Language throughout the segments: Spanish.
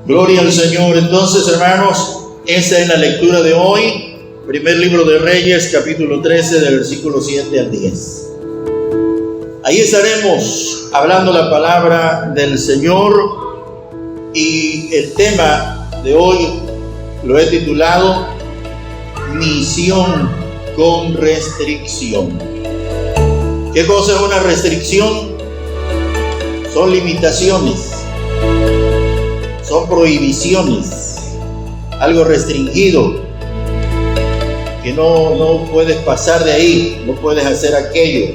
Gloria al Señor. Entonces, hermanos, esta es la lectura de hoy. Primer libro de Reyes, capítulo 13, del versículo 7 al 10. Ahí estaremos hablando la palabra del Señor, y el tema de hoy lo he titulado Misión con restricción. ¿Qué cosa es una restricción? Son limitaciones, son prohibiciones, algo restringido, que no puedes pasar de ahí, no puedes hacer aquello.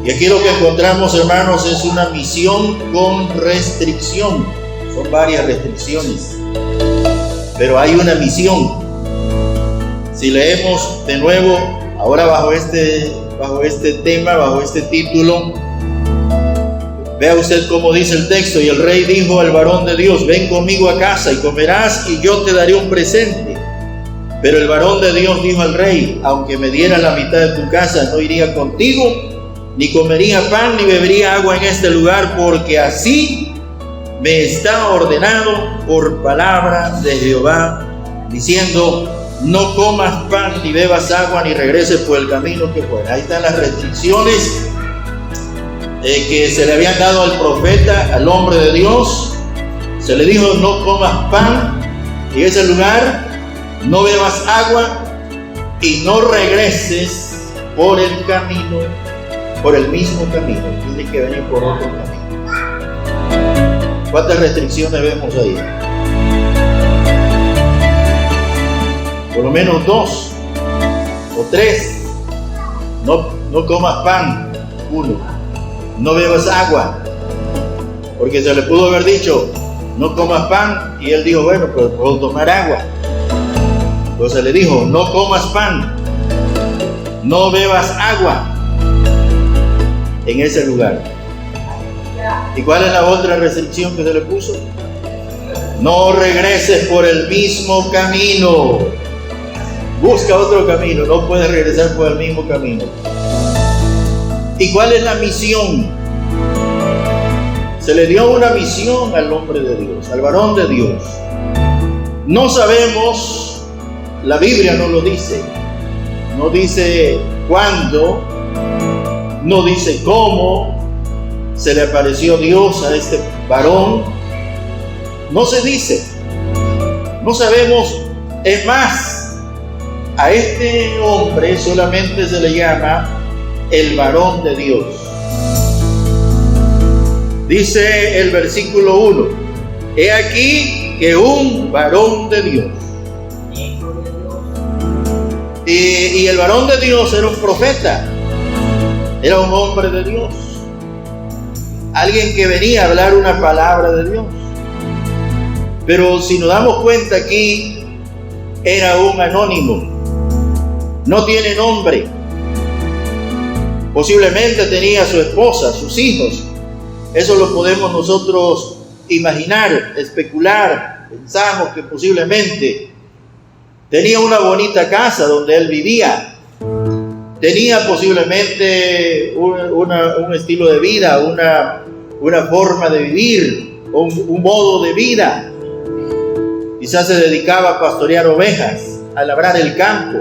Y aquí lo que encontramos, hermanos, es una misión con restricción. Son varias restricciones, pero hay una misión. Si leemos de nuevo, ahora bajo este tema, bajo este título, vea usted cómo dice el texto: y el rey dijo al varón de Dios: ven conmigo a casa y comerás, y yo te daré un presente. Pero el varón de Dios dijo al rey: aunque me diera la mitad de tu casa, no iría contigo, ni comería pan, ni bebería agua en este lugar, porque así me está ordenado por palabra de Jehová, diciendo: no comas pan, ni bebas agua, ni regreses por el camino que fuera. Ahí están las restricciones que se le habían dado al profeta, al hombre de Dios. Se le dijo: no comas pan en ese lugar, no bebas agua, y no regreses por el camino, por el mismo camino. Tienes que venir por otro camino. ¿Cuántas restricciones vemos ahí? Por lo menos 2 o 3. No comas pan. 1. No bebas agua, porque se le pudo haber dicho: no comas pan, y él dijo: bueno, pero puedo tomar agua. Entonces le dijo: no comas pan, no bebas agua en ese lugar. ¿Y cuál es la otra restricción que se le puso? No regreses por el mismo camino. Busca otro camino, no puedes regresar por el mismo camino. ¿Y cuál es la misión? Se le dio una misión al hombre de Dios, al varón de Dios. No sabemos, la Biblia no lo dice. No dice cuándo, no dice cómo se le apareció Dios a este varón. No se dice. No sabemos. Es más, a este hombre solamente se le llama el varón de Dios. Dice el versículo 1: he aquí que un varón de Dios. Y el varón de Dios era un profeta, era un hombre de Dios, alguien que venía a hablar una palabra de Dios. Pero si nos damos cuenta, aquí era un anónimo, no tiene nombre. Posiblemente tenía a su esposa, sus hijos. Eso lo podemos nosotros imaginar, especular. Pensamos que posiblemente tenía una bonita casa donde él vivía. Tenía posiblemente un estilo de vida, una forma de vivir, un modo de vida. Quizás se dedicaba a pastorear ovejas, a labrar el campo,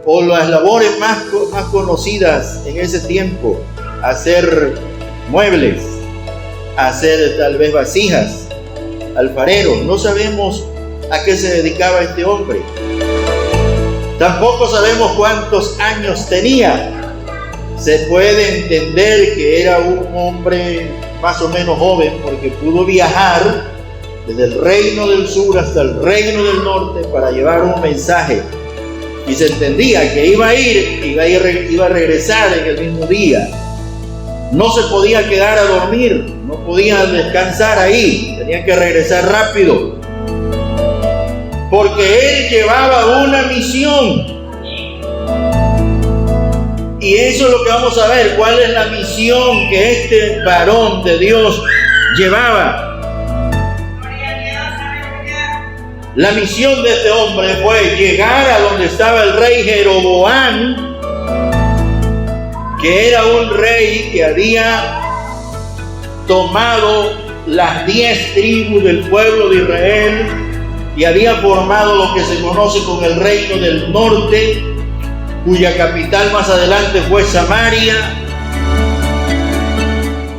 o las labores más conocidas en ese tiempo: hacer muebles, hacer tal vez vasijas, alfarero. No sabemos a qué se dedicaba este hombre. Tampoco sabemos cuántos años tenía. Se puede entender que era un hombre más o menos joven, porque pudo viajar desde el reino del sur hasta el reino del norte para llevar un mensaje. Y se entendía que iba a regresar en el mismo día. No se podía quedar a dormir, no podía descansar ahí, tenía que regresar rápido, porque él llevaba una misión. Y eso es lo que vamos a ver: cuál es la misión que este varón de Dios llevaba. La misión de este hombre fue llegar a donde estaba el rey Jeroboam, que era un rey que había tomado las 10 tribus del pueblo de Israel y había formado lo que se conoce como el reino del norte, cuya capital más adelante fue Samaria,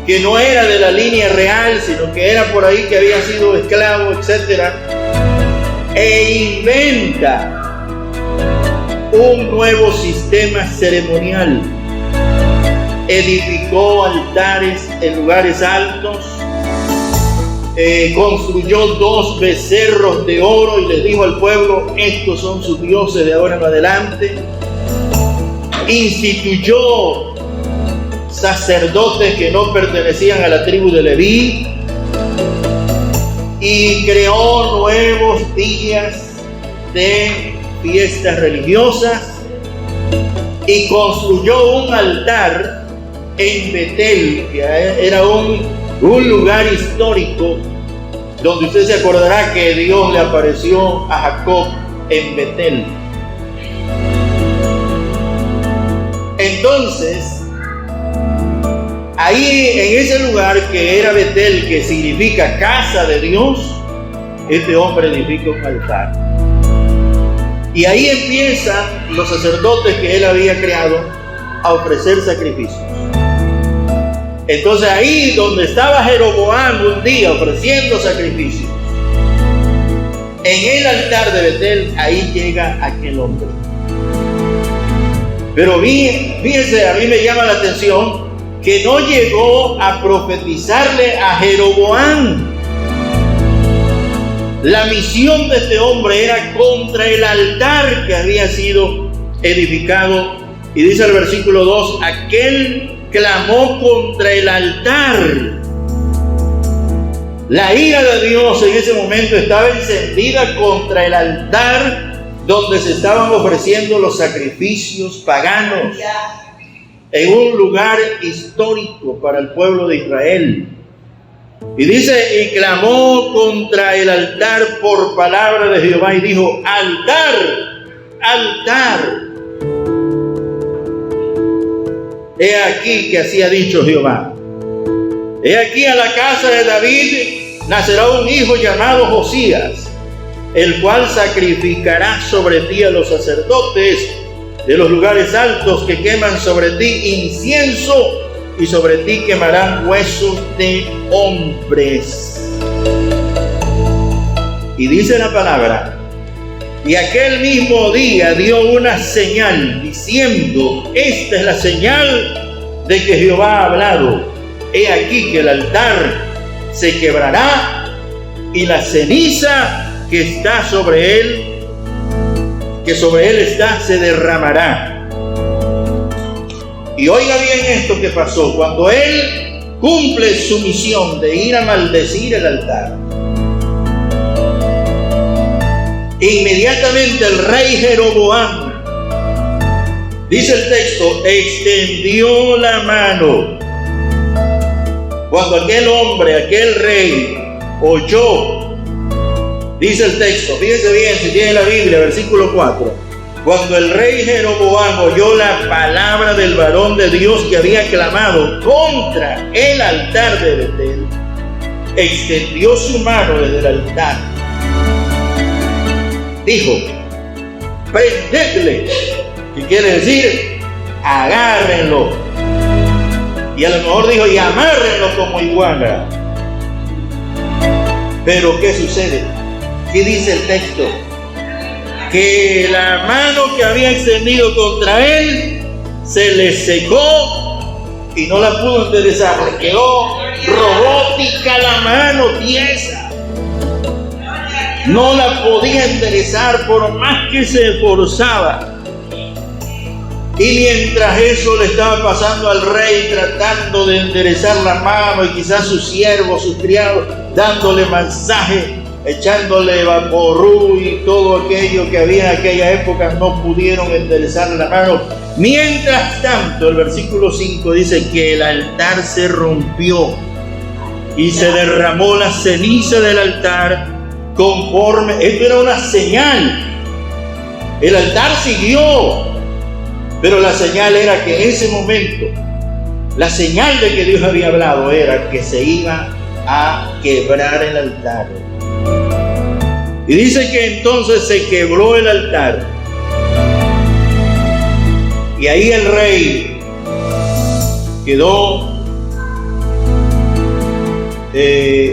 que no era de la línea real, sino que era por ahí que había sido esclavo, etc. E inventa un nuevo sistema ceremonial. Edificó altares en lugares altos, construyó 2 becerros de oro y les dijo al pueblo: estos son sus dioses de ahora en adelante. Instituyó sacerdotes que no pertenecían a la tribu de Leví y creó nuevos días de fiestas religiosas y construyó un altar en Betel, que era un lugar histórico donde usted se acordará que Dios le apareció a Jacob en Betel. Entonces, ahí en ese lugar que era Betel, que significa casa de Dios, este hombre edifica un altar. Y ahí empiezan los sacerdotes que él había creado a ofrecer sacrificios. Entonces ahí donde estaba Jeroboam un día ofreciendo sacrificios, en el altar de Betel, ahí llega aquel hombre. Pero fíjense, a mí me llama la atención que no llegó a profetizarle a Jeroboam. La misión de este hombre era contra el altar que había sido edificado. Y dice el versículo 2, aquel clamó contra el altar. La ira de Dios en ese momento estaba encendida contra el altar donde se estaban ofreciendo los sacrificios paganos, en un lugar histórico para el pueblo de Israel. Y dice, y clamó contra el altar por palabra de Jehová y dijo: altar, altar. He aquí que así ha dicho Jehová: he aquí a la casa de David nacerá un hijo llamado Josías, el cual sacrificará sobre ti a los sacerdotes de los lugares altos que queman sobre ti incienso, y sobre ti quemarán huesos de hombres. Y dice la palabra: y aquel mismo día dio una señal, diciendo: esta es la señal de que Jehová ha hablado. He aquí que el altar se quebrará, y la ceniza que está sobre él, que sobre él está, se derramará. Y oiga bien esto que pasó. Cuando él cumple su misión de ir a maldecir el altar, inmediatamente el rey Jeroboam, dice el texto, extendió la mano. Cuando aquel hombre, aquel rey, oyó, dice el texto, fíjese bien si tiene la Biblia, versículo 4. Cuando el rey Jeroboam oyó la palabra del varón de Dios que había clamado contra el altar de Betel, extendió su mano desde el altar. Dijo: prendedle, que quiere decir agárrenlo. Y a lo mejor dijo: y amárrenlo como iguana. Pero ¿qué sucede? ¿Qué dice el texto? Que la mano que había extendido contra él se le secó y no la pudo enderezar. Le quedó robótica la mano, tiesa. No la podía enderezar por más que se esforzaba. Y mientras eso le estaba pasando al rey, tratando de enderezar la mano, y quizás sus siervos, sus criados, dándole masaje, echándole vaporú y todo aquello que había en aquella época, no pudieron enderezar la mano. Mientras tanto, el versículo 5 dice que el altar se rompió y se derramó la ceniza del altar conforme. Esto era una señal. El altar siguió, pero la señal era que en ese momento, la señal de que Dios había hablado era que se iba a quebrar el altar. Y dice que entonces se quebró el altar. Y ahí el rey quedó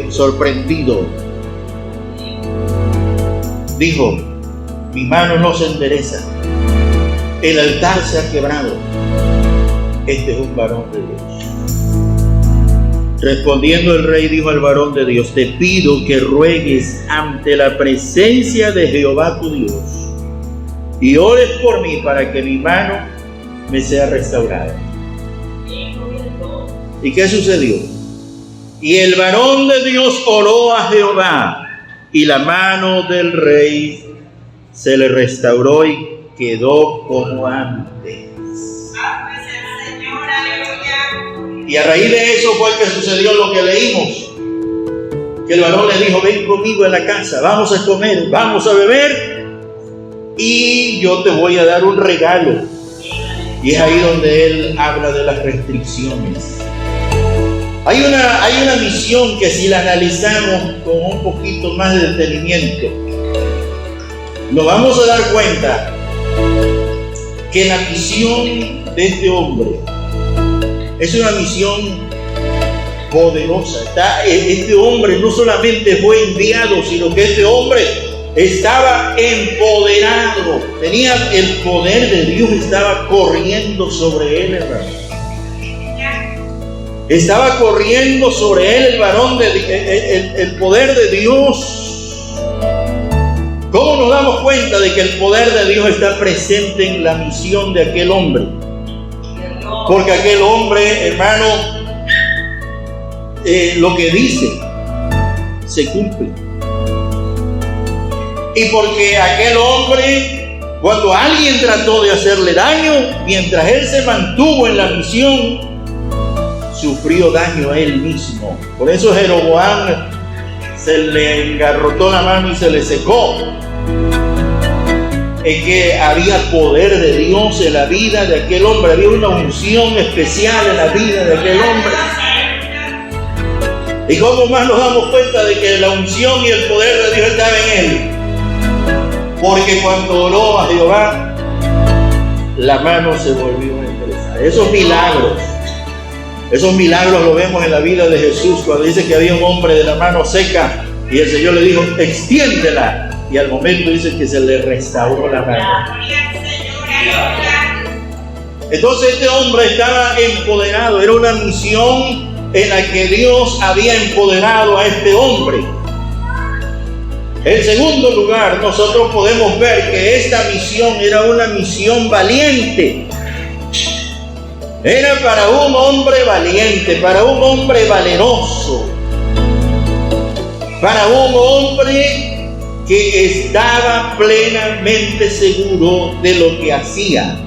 sorprendido. Dijo: mi mano no se endereza, el altar se ha quebrado. Este es un varón de Dios. Respondiendo el rey dijo al varón de Dios: te pido que ruegues ante la presencia de Jehová tu Dios y ores por mí para que mi mano me sea restaurada. ¿Y qué sucedió? Y el varón de Dios oró a Jehová y la mano del rey se le restauró y quedó como antes. Y a raíz de eso fue que sucedió lo que leímos, que el varón le dijo: ven conmigo a la casa, vamos a comer, vamos a beber y yo te voy a dar un regalo. Y es ahí donde él habla de las restricciones. Hay una misión que, si la analizamos con un poquito más de detenimiento, nos vamos a dar cuenta que la misión de este hombre es una misión poderosa. Este hombre no solamente fue enviado, sino que este hombre estaba empoderado. Tenía el poder de Dios, estaba corriendo sobre él, hermano. Estaba corriendo sobre él el varón, el poder de Dios. ¿Cómo nos damos cuenta de que el poder de Dios está presente en la misión de aquel hombre? Porque aquel hombre, hermano, lo que dice se cumple. Y porque aquel hombre, cuando alguien trató de hacerle daño, mientras él se mantuvo en la misión, sufrió daño a él mismo. Por eso Jeroboam se le engarrotó la mano y se le secó. Es que había poder de Dios en la vida de aquel hombre, había una unción especial en la vida de aquel hombre. ¿Y cómo más nos damos cuenta de que la unción y el poder de Dios estaba en él? Porque cuando oró a Jehová, la mano se volvió a enderezar. Esos milagros lo vemos en la vida de Jesús, cuando dice que había un hombre de la mano seca y el Señor le dijo: extiéndela. Y al momento dice que se le restauró la mano. Entonces este hombre estaba empoderado. Era una misión en la que Dios había empoderado a este hombre. En segundo lugar, nosotros podemos ver que esta misión era una misión valiente. Era para un hombre valiente, para un hombre valeroso, para un hombre que estaba plenamente seguro de lo que hacía.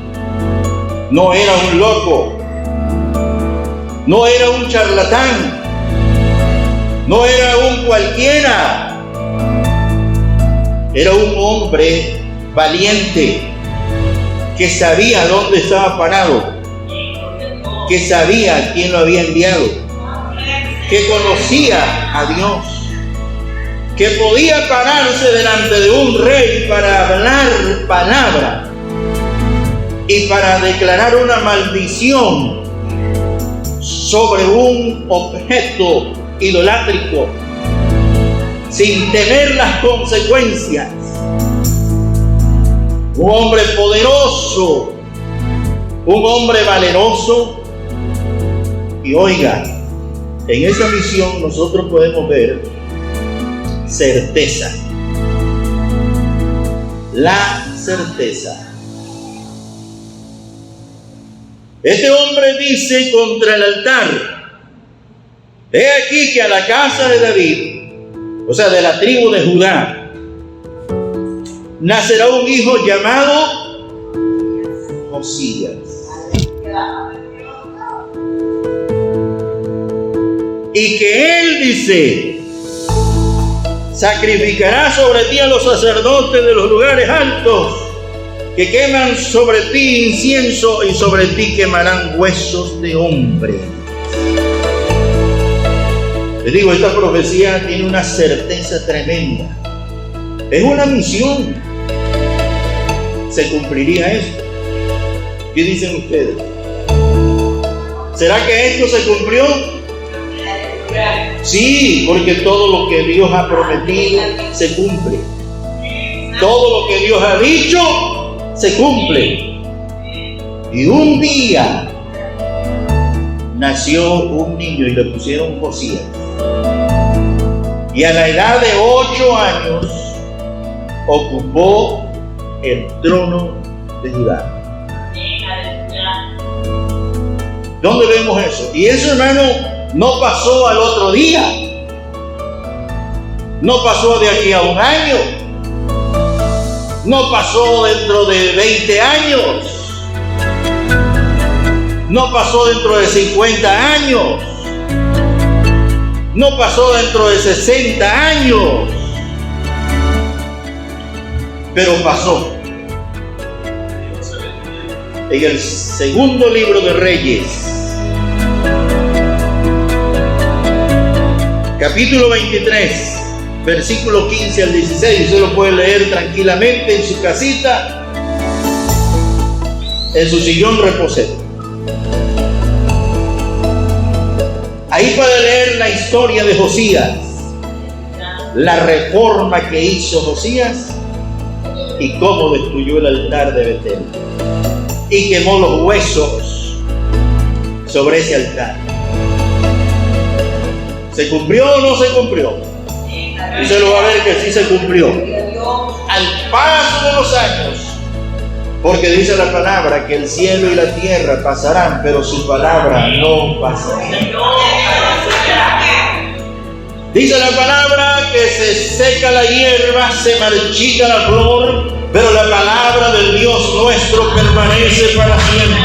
No era un loco, no era un charlatán, no era un cualquiera. Era un hombre valiente que sabía dónde estaba parado, que sabía a quién lo había enviado, que conocía a Dios, que podía pararse delante de un rey para hablar palabra y para declarar una maldición sobre un objeto idolátrico sin temer las consecuencias. Un hombre poderoso, un hombre valeroso. Y oiga, en esa misión nosotros podemos ver certeza. La certeza. Este hombre dice contra el altar: he aquí que a la casa de David, o sea, de la tribu de Judá, nacerá un hijo llamado Josías. Y que él dice: sacrificará sobre ti a los sacerdotes de los lugares altos, que queman sobre ti incienso, y sobre ti quemarán huesos de hombre. Les digo, esta profecía tiene una certeza tremenda. Es una misión. ¿Se cumpliría esto? ¿Qué dicen ustedes? ¿Será que esto se cumplió? Sí, porque todo lo que Dios ha prometido se cumple. Todo lo que Dios ha dicho se cumple. Y un día nació un niño y le pusieron Josías. Y a la edad de 8 años ocupó el trono de Judá. ¿Dónde vemos eso? Y eso, hermano, no pasó al otro día. No pasó de aquí a un año. No pasó dentro de 20 años. No pasó dentro de 50 años. No pasó dentro de 60 años. Pero pasó. En el segundo libro de Reyes, capítulo 23, versículo 15 al 16, usted lo puede leer tranquilamente en su casita, en su sillón reposero. Ahí puede leer la historia de Josías, la reforma que hizo Josías y cómo destruyó el altar de Betel y quemó los huesos sobre ese altar. ¿Se cumplió o no se cumplió? Y se lo va a ver que sí se cumplió. Al paso de los años, porque dice la palabra que el cielo y la tierra pasarán, pero su palabra no pasará. Dice la palabra que se seca la hierba, se marchita la flor, pero la palabra del Dios nuestro permanece para siempre.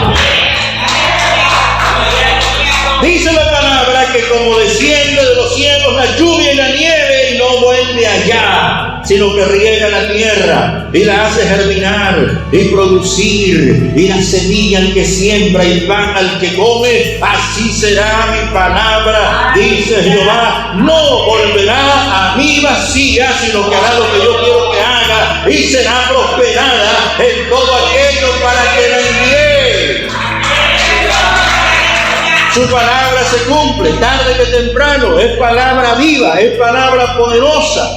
Dice la palabra que como desciende de los cielos la lluvia y la nieve y no vuelve allá, sino que riega la tierra y la hace germinar y producir, y la semilla al que siembra y pan al que come, así será mi palabra, dice Jehová, no volverá a mí vacía, sino que hará lo que yo quiero que haga y será prosperada en todo aquello para que la envíe. Su palabra se cumple, tarde que temprano, es palabra viva, es palabra poderosa.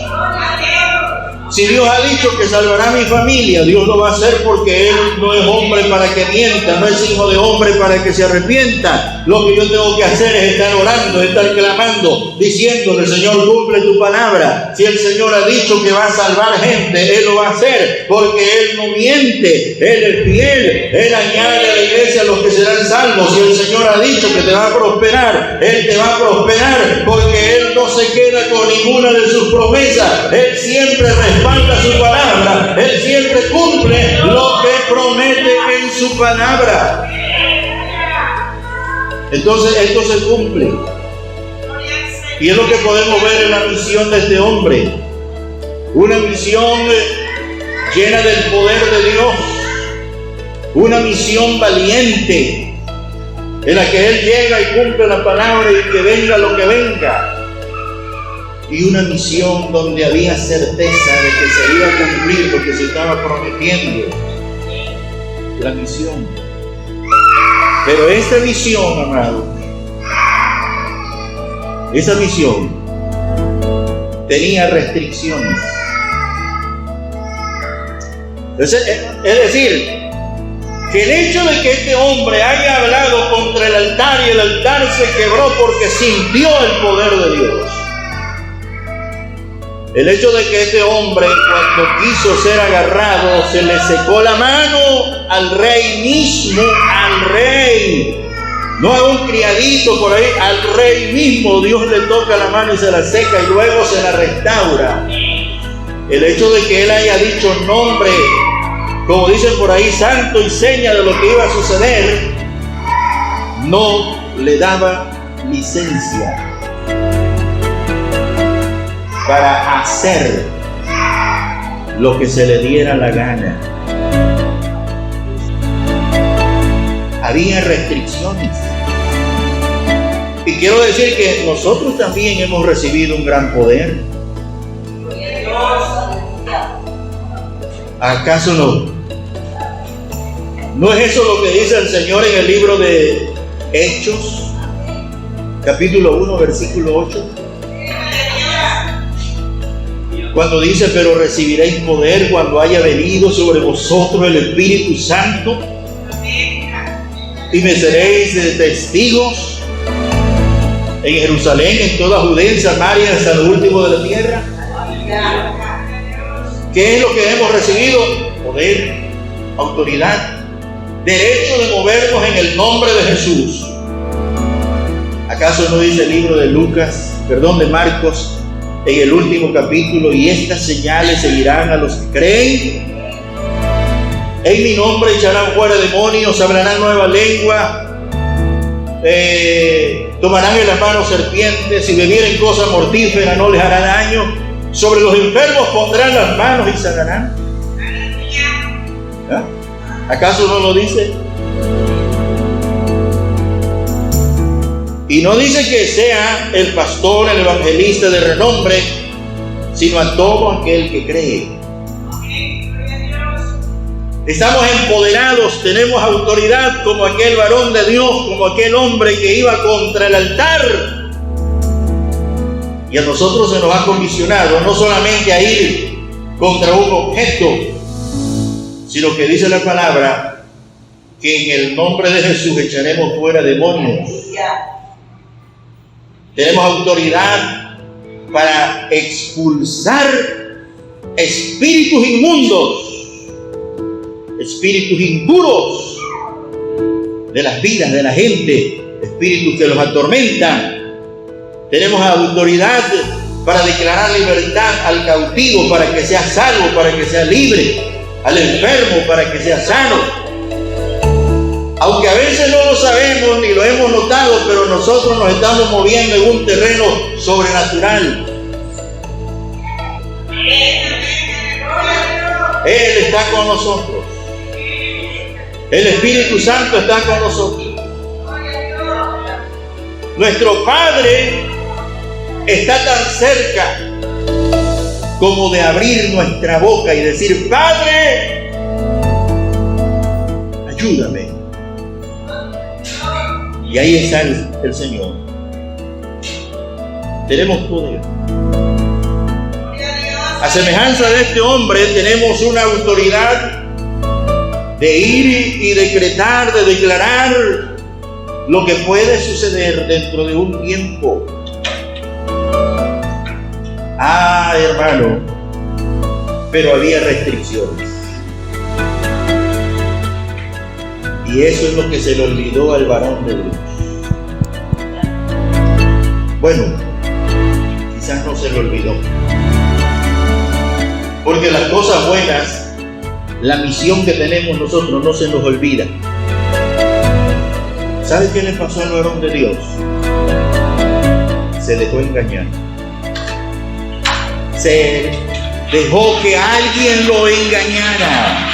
Si Dios ha dicho que salvará a mi familia, Dios lo va a hacer porque Él no es hombre para que mienta, no es hijo de hombre para que se arrepienta. Lo que yo tengo que hacer es estar orando, estar clamando, diciéndole, Señor, cumple tu palabra. Si el Señor ha dicho que va a salvar gente, Él lo va a hacer porque Él no miente, Él es fiel, Él añade a la iglesia a los que serán salvos. Si el Señor ha dicho que te va a prosperar, Él te va a prosperar porque Él no se queda con ninguna de sus promesas. Él siempre respalda su palabra, Él siempre cumple lo que promete en su palabra. Entonces esto se cumple. Y es lo que podemos ver en la misión de este hombre. Una misión llena del poder de Dios. Una misión valiente en la que Él llega y cumple la palabra y que venga lo que venga. Y una misión donde había certeza de que se iba a cumplir lo que se estaba prometiendo. La misión. Pero esta misión, amado, esa misión tenía restricciones. Es decir, que el hecho de que este hombre haya hablado contra el altar y el altar se quebró porque sintió el poder de Dios. El hecho de que este hombre, cuando quiso ser agarrado, se le secó la mano al rey mismo, al rey. No a un criadito por ahí, al rey mismo. Dios le toca la mano y se la seca y luego se la restaura. El hecho de que él haya dicho nombre, como dicen por ahí, santo y seña de lo que iba a suceder, no le daba licencia para hacer lo que se le diera la gana. Había restricciones. Y quiero decir que nosotros también hemos recibido un gran poder. ¿Acaso no? ¿No es eso lo que dice el Señor en el libro de Hechos, capítulo 1, versículo 8? Cuando dice: pero recibiréis poder cuando haya venido sobre vosotros el Espíritu Santo, y me seréis testigos en Jerusalén, en toda Judea, en Samaria, hasta lo último de la tierra. ¿Qué es lo que hemos recibido? Poder, autoridad, derecho de movernos en el nombre de Jesús. ¿Acaso no dice el libro de de Marcos, en el último capítulo: y estas señales seguirán a los que creen? En mi nombre echarán fuera demonios, hablarán nueva lengua, tomarán en las manos serpientes, y bebieren cosa mortífera no les hará daño. Sobre los enfermos pondrán las manos y sanarán. ¿Ah? ¿Acaso no lo dice? Y no dice que sea el pastor, el evangelista de renombre, sino a todo aquel que cree. Estamos empoderados, tenemos autoridad como aquel varón de Dios, como aquel hombre que iba contra el altar. Y a nosotros se nos ha comisionado no solamente a ir contra un objeto, sino que dice la palabra que en el nombre de Jesús echaremos fuera demonios. Tenemos autoridad para expulsar espíritus inmundos, espíritus impuros de las vidas de la gente, espíritus que los atormentan. Tenemos autoridad para declarar libertad al cautivo, para que sea salvo, para que sea libre, al enfermo, para que sea sano. Aunque a veces no lo sabemos ni lo hemos notado, pero nosotros nos estamos moviendo en un terreno sobrenatural. Él está con nosotros. El Espíritu Santo está con nosotros. Nuestro Padre está tan cerca como de abrir nuestra boca y decir: Padre, ayúdame. Y ahí está el Señor. Tenemos poder. A semejanza de este hombre, tenemos una autoridad de ir y decretar, de declarar lo que puede suceder dentro de un tiempo. Hermano, pero había restricciones. Y eso es lo que se le olvidó al varón de Dios. Bueno, quizás no se le olvidó. Porque las cosas buenas, la misión que tenemos nosotros, no se nos olvida. ¿Sabe qué le pasó al varón de Dios? Se dejó engañar. Se dejó que alguien lo engañara.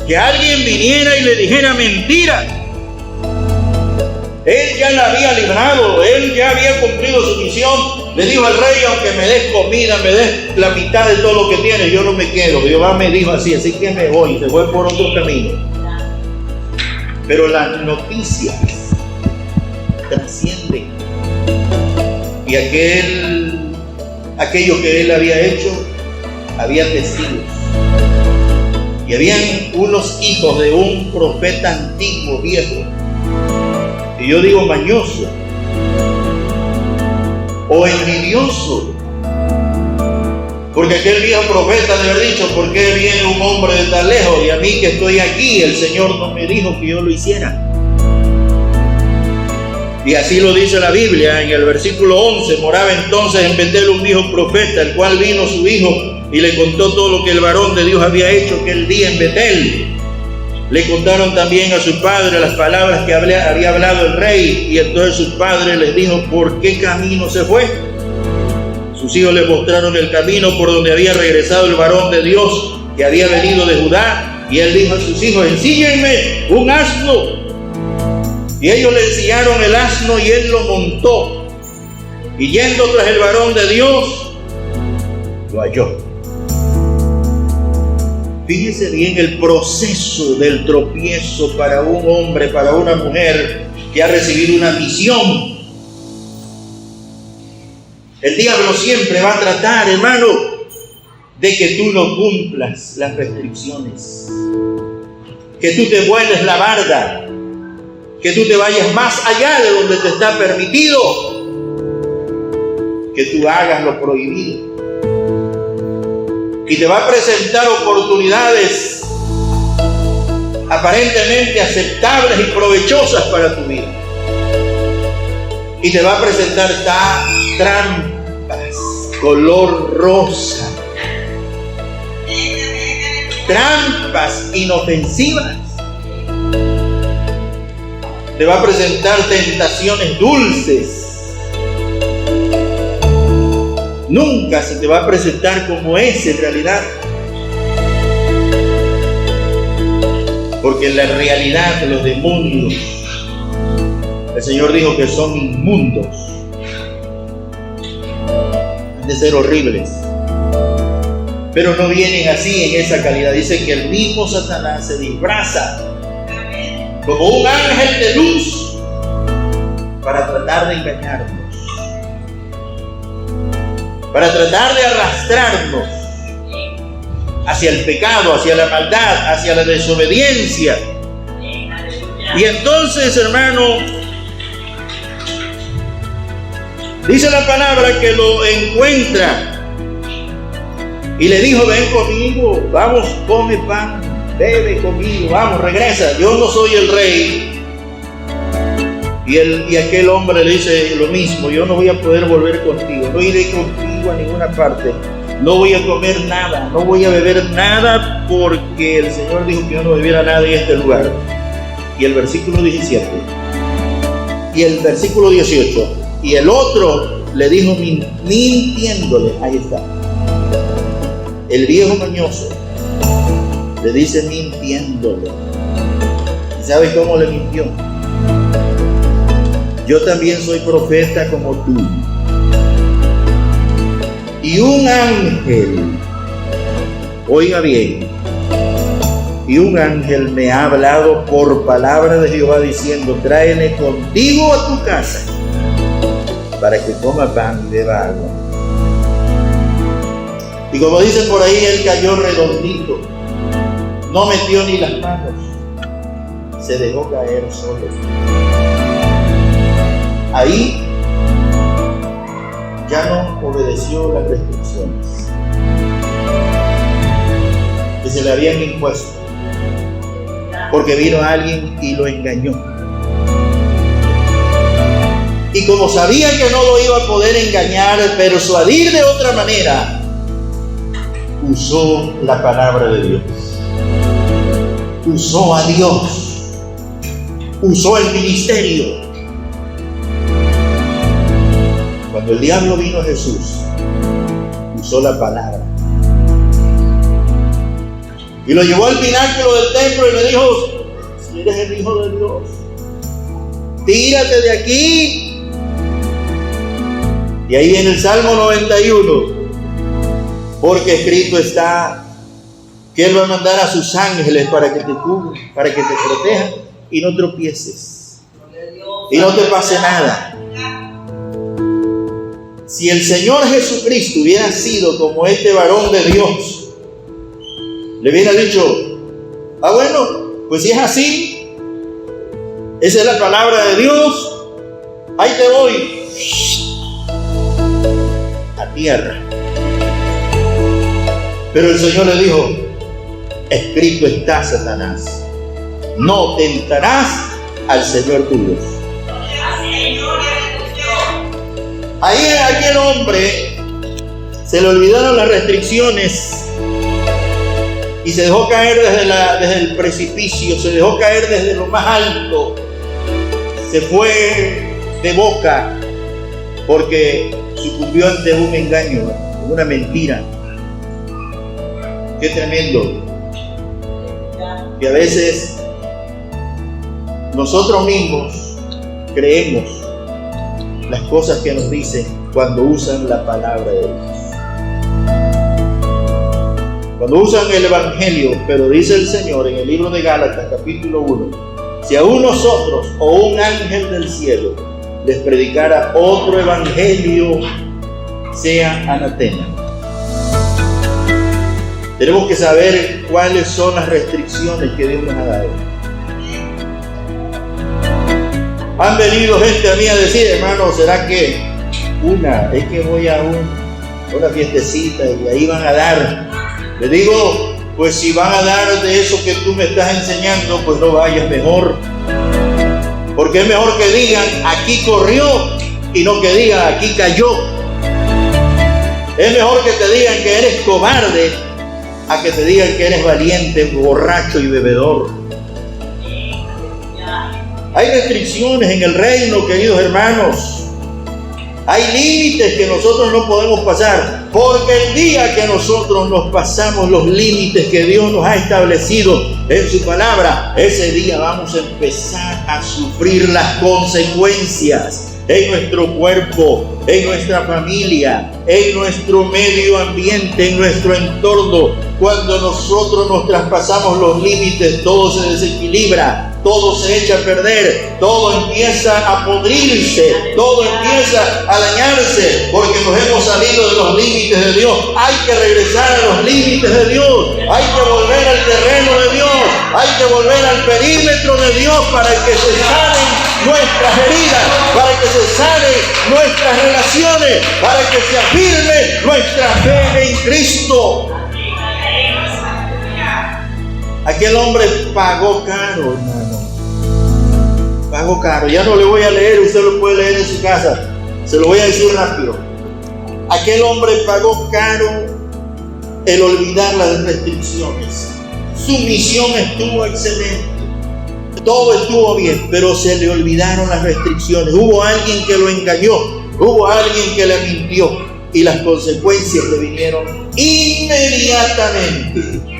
Que alguien viniera y le dijera mentira. Él ya la había librado, él ya había cumplido su misión. Le dijo al rey: aunque me des comida, me des la mitad de todo lo que tienes, yo no me quedo. Jehová me dijo así que me voy. Se fue por otro camino. Pero las noticias trascienden. Y aquello que él había hecho, había testigos. Y habían unos hijos de un profeta antiguo, viejo, y yo digo mañoso o envidioso, porque aquel viejo profeta debe haber dicho: ¿por qué viene un hombre de tan lejos? Y a mí que estoy aquí, el Señor no me dijo que yo lo hiciera. Y así lo dice la Biblia en el versículo 11. Moraba entonces en Betel un viejo profeta, el cual vino su hijo y le contó todo lo que el varón de Dios había hecho aquel día en Betel. Le contaron también a su padre las palabras que había hablado el rey, y entonces su padre les dijo: ¿por qué camino se fue? Sus hijos le mostraron el camino por donde había regresado el varón de Dios que había venido de Judá, y él dijo a sus hijos: ensíllenme un asno Y ellos le enseñaron el asno y él lo montó. Y yendo tras el varón de Dios, lo halló. Fíjese bien el proceso del tropiezo para un hombre, para una mujer que ha recibido una misión. El diablo siempre va a tratar, hermano, de que tú no cumplas las restricciones, que tú te vueles la barda, que tú te vayas más allá de donde te está permitido, que tú hagas lo prohibido. Y te va a presentar oportunidades aparentemente aceptables y provechosas para tu vida. Y te va a presentar trampas color rosa, trampas inofensivas. Te va a presentar tentaciones dulces. Nunca se te va a presentar como es en realidad. Porque en la realidad los demonios, el Señor dijo que son inmundos. Han de ser horribles. Pero no vienen así en esa calidad. Dice que el mismo Satanás se disfraza como un ángel de luz para tratar de engañarnos, para tratar de arrastrarnos hacia el pecado, hacia la maldad, hacia la desobediencia. Y entonces, hermano, dice la palabra que lo encuentra y le dijo: ven conmigo, vamos, come pan, bebe conmigo, vamos, regresa, yo no soy el rey. Y aquel hombre le dice lo mismo: yo no voy a poder volver contigo, no iré contigo a ninguna parte, no voy a comer nada, no voy a beber nada, porque el Señor dijo que yo no bebiera nada en este lugar. Y el versículo 17 y el versículo 18, y el otro le dijo mintiéndole, ahí está, el viejo mañoso le dice mintiéndole. ¿Y sabes cómo le mintió? Yo también soy profeta como tú. Y un ángel, oiga bien, y un ángel me ha hablado por palabra de Jehová diciendo: tráeme contigo a tu casa para que coma pan y beba agua. Y como dicen por ahí, él cayó redondito, no metió ni las manos, se dejó caer solo. Ahí ya no obedeció las restricciones que se le habían impuesto, porque vino alguien y lo engañó. Y como sabía que no lo iba a poder engañar, persuadir de otra manera, usó la palabra de Dios, usó a Dios, usó el ministerio. Cuando el diablo vino a Jesús, usó la palabra y lo llevó al pináculo del templo y le dijo: si eres el Hijo de Dios, tírate de aquí. Y ahí viene el Salmo 91, porque escrito está que Él va a mandar a sus ángeles para que te cubran, para que te protejan y no tropieces y no te pase nada. Si el Señor Jesucristo hubiera sido como este varón de Dios, le hubiera dicho: ah, bueno, pues si es así, esa es la palabra de Dios, ahí te voy a tierra. Pero el Señor le dijo: escrito está, Satanás, no tentarás al Señor tu Dios. Ahí a aquel hombre se le olvidaron las restricciones y se dejó caer desde el precipicio, se dejó caer desde lo más alto, se fue de boca porque sucumbió ante un engaño, una mentira. Qué tremendo. Que a veces nosotros mismos creemos las cosas que nos dicen cuando usan la palabra de Dios. Cuando usan el Evangelio, pero dice el Señor en el libro de Gálatas, capítulo 1, si aún nosotros o un ángel del cielo les predicara otro Evangelio, sea anatema. Tenemos que saber cuáles son las restricciones que Dios nos ha dado. Han venido gente a mí a decir, hermano, ¿será que es que voy a una fiestecita y ahí van a dar? Le digo, pues si van a dar de eso que tú me estás enseñando, pues no vayas mejor. Porque es mejor que digan, aquí corrió, y no que digan, aquí cayó. Es mejor que te digan que eres cobarde, a que te digan que eres valiente, borracho y bebedor. Hay restricciones en el reino, queridos hermanos. Hay límites que nosotros no podemos pasar, porque el día que nosotros nos pasamos los límites que Dios nos ha establecido en su palabra, ese día vamos a empezar a sufrir las consecuencias en nuestro cuerpo, en nuestra familia, en nuestro medio ambiente, en nuestro entorno. Cuando nosotros nos traspasamos los límites, todo se desequilibra. Todo se echa a perder, todo empieza a podrirse, todo empieza a dañarse, porque nos hemos salido de los límites de Dios. Hay que regresar a los límites de Dios, hay que volver al terreno de Dios, hay que volver al perímetro de Dios para que se sanen nuestras heridas, para que se sanen nuestras relaciones, para que se afirme nuestra fe en Cristo. Aquel hombre pagó caro, hermano. Pagó caro. Ya no le voy a leer, usted lo puede leer en su casa. Se lo voy a decir rápido. Aquel hombre pagó caro el olvidar las restricciones. Su misión estuvo excelente. Todo estuvo bien, pero se le olvidaron las restricciones. Hubo alguien que lo engañó. Hubo alguien que le mintió. Y las consecuencias le vinieron inmediatamente.